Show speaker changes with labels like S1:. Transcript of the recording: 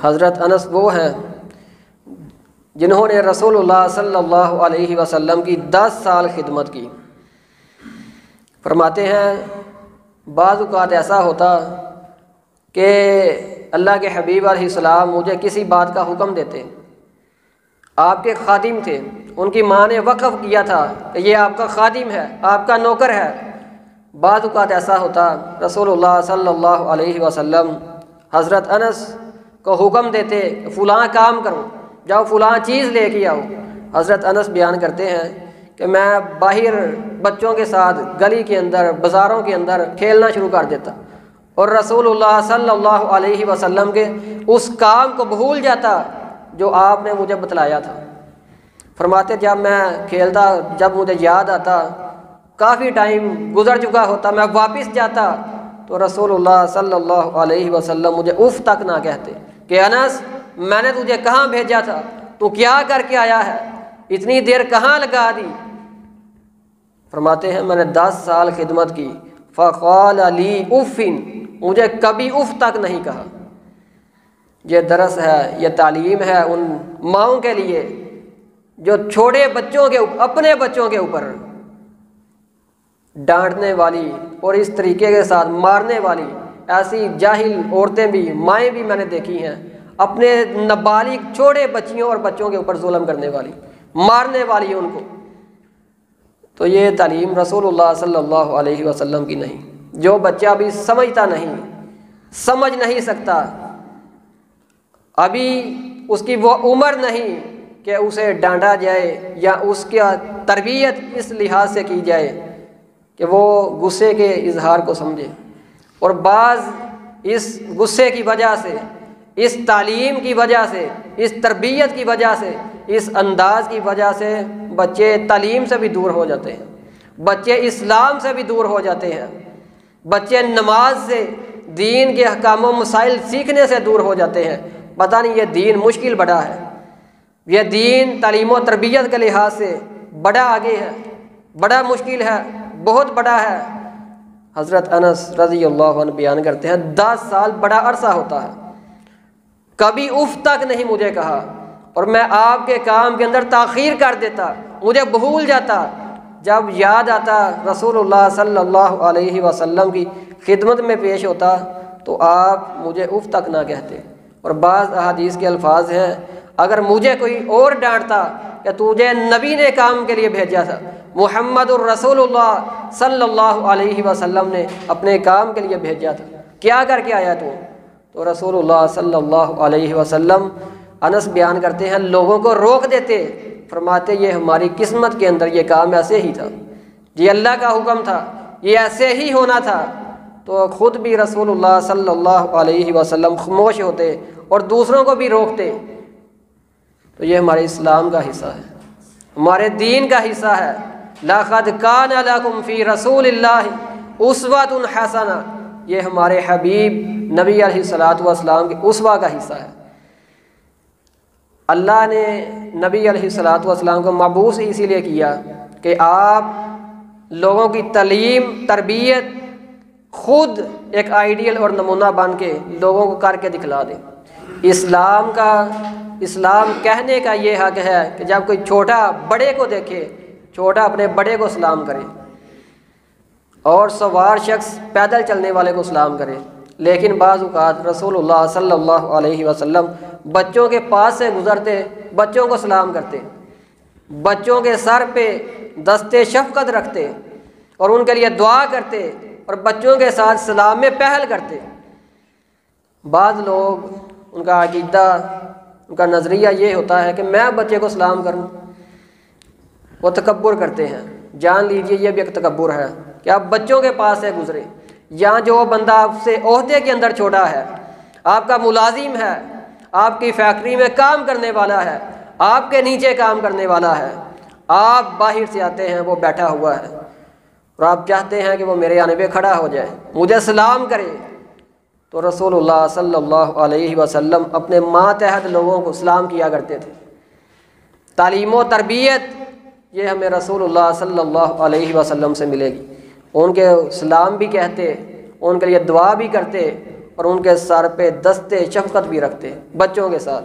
S1: حضرت انس وہ ہیں جنہوں نے رسول اللہ صلی اللہ علیہ وسلم کی 10 سال خدمت کی۔ فرماتے ہیں بعض اوقات ایسا ہوتا کہ اللہ کے حبیب علیہ السلام مجھے کسی بات کا حکم دیتے، آپ کے خادم تھے، ان کی ماں نے وقف کیا تھا کہ یہ آپ کا خادم ہے، آپ کا نوکر ہے۔ بعض اوقات ایسا ہوتا رسول اللہ صلی اللہ علیہ وسلم حضرت انس کو حکم دیتے کہ فلاں کام کرو، جاؤ فلاں چیز لے کے آؤ۔ حضرت انس بیان کرتے ہیں کہ میں باہر بچوں کے ساتھ گلی کے اندر، بازاروں کے اندر کھیلنا شروع کر دیتا اور رسول اللہ صلی اللہ علیہ وسلم کے اس کام کو بھول جاتا جو آپ نے مجھے بتلایا تھا۔ فرماتے جب میں کھیلتا، جب مجھے یاد آتا، کافی ٹائم گزر چکا ہوتا، میں واپس جاتا تو رسول اللہ صلی اللہ علیہ وسلم مجھے اف تک نہ کہتے کہ انس میں نے تجھے کہاں بھیجا تھا، تو کیا کر کے آیا ہے، اتنی دیر کہاں لگا دی۔ فرماتے ہیں میں نے 10 سال خدمت کی، فقال لی اف، مجھے کبھی اف تک نہیں کہا۔ یہ درس ہے، یہ تعلیم ہے ان ماؤں کے لیے جو چھوٹے بچوں کے اپنے بچوں کے اوپر ڈانٹنے والی اور اس طریقے کے ساتھ مارنے والی ایسی جاہل عورتیں بھی، مائیں بھی میں نے دیکھی ہیں، اپنے نابالغ چھوٹے بچیوں اور بچوں کے اوپر ظلم کرنے والی، مارنے والی ان کو۔ تو یہ تعلیم رسول اللہ صلی اللہ علیہ وسلم کی نہیں۔ جو بچہ ابھی سمجھتا نہیں، سمجھ نہیں سکتا، ابھی اس کی وہ عمر نہیں کہ اسے ڈانٹا جائے یا اس کی تربیت اس لحاظ سے کی جائے کہ وہ غصے کے اظہار کو سمجھے، اور بعض اس غصے کی وجہ سے، اس تعلیم کی وجہ سے، اس تربیت کی وجہ سے، اس انداز کی وجہ سے بچے تعلیم سے بھی دور ہو جاتے ہیں، بچے اسلام سے بھی دور ہو جاتے ہیں، بچے نماز سے، دین کے احکام و مسائل سیکھنے سے دور ہو جاتے ہیں۔ پتہ نہیں یہ دین مشکل بڑا ہے، یہ دین تعلیم و تربیت کے لحاظ سے بڑا آگے ہے، بڑا مشکل ہے، بہت بڑا ہے۔ حضرت انس رضی اللہ عنہ بیان کرتے ہیں 10 سال بڑا عرصہ ہوتا ہے، کبھی اف تک نہیں مجھے کہا، اور میں آپ کے کام کے اندر تاخیر کر دیتا، مجھے بھول جاتا، جب یاد آتا رسول اللہ صلی اللہ علیہ وسلم کی خدمت میں پیش ہوتا تو آپ مجھے اف تک نہ کہتے۔ اور بعض احادیث کے الفاظ ہیں اگر مجھے کوئی اور ڈانٹتا کہ تجھے نبی نے کام کے لیے بھیجا تھا، محمد الرسول اللہ صلی اللہ علیہ وسلم نے اپنے کام کے لیے بھیجا تھا، کیا کر کے آیا تو رسول اللہ صلی اللہ علیہ وسلم، انس بیان کرتے ہیں، لوگوں کو روک دیتے، فرماتے یہ ہماری قسمت کے اندر یہ کام ایسے ہی تھا، یہ اللہ کا حکم تھا، یہ ایسے ہی ہونا تھا۔ تو خود بھی رسول اللہ صلی اللہ علیہ وسلم خاموش ہوتے اور دوسروں کو بھی روکتے۔ تو یہ ہمارے اسلام کا حصہ ہے، ہمارے دین کا حصہ ہے۔ لَقَدْ كَانَ لَكُمْ فِي رَسُولِ اللَّهِ أُسْوَةٌ حَسَنَةٌ، یہ ہمارے حبیب نبی علیہ الصلوۃ والسلام کی اسوہ کا حصہ ہے۔ اللہ نے نبی علیہ الصلوۃ والسلام کو مبعوث اسی لیے کیا کہ آپ لوگوں کی تعلیم، تربیت، خود ایک آئیڈیل اور نمونہ بن کے لوگوں کو کر کے دکھلا دیں۔ اسلام کہنے کا یہ حق ہے کہ جب کوئی چھوٹا بڑے کو دیکھے، چھوٹا اپنے بڑے کو سلام کرے، اور سوار شخص پیدل چلنے والے کو سلام کرے۔ لیکن بعض اوقات رسول اللہ صلی اللہ علیہ وسلم بچوں کے پاس سے گزرتے، بچوں کو سلام کرتے، بچوں کے سر پہ دستے شفقت رکھتے اور ان کے لیے دعا کرتے اور بچوں کے ساتھ سلام میں پہل کرتے۔ بعض لوگ، ان کا عقیدہ، ان کا نظریہ یہ ہوتا ہے کہ میں بچے کو سلام کروں، وہ تکبر کرتے ہیں۔ جان لیجئے یہ بھی ایک تکبر ہے کہ آپ بچوں کے پاس سے گزرے، یا جو بندہ آپ سے عہدے کے اندر چھوٹا ہے، آپ کا ملازم ہے، آپ کی فیکٹری میں کام کرنے والا ہے، آپ کے نیچے کام کرنے والا ہے، آپ باہر سے آتے ہیں، وہ بیٹھا ہوا ہے اور آپ چاہتے ہیں کہ وہ میرے آنے پہ کھڑا ہو جائے، مجھے سلام کرے، تو رسول اللہ صلی اللہ علیہ وسلم اپنے ماتحت لوگوں کو سلام کیا کرتے تھے۔ تعلیم و تربیت یہ ہمیں رسول اللہ صلی اللہ علیہ وسلم سے ملے گی۔ ان کے سلام بھی کہتے، ان کے لیے دعا بھی کرتے، اور ان کے سر پہ دستے شفقت بھی رکھتے بچوں کے ساتھ۔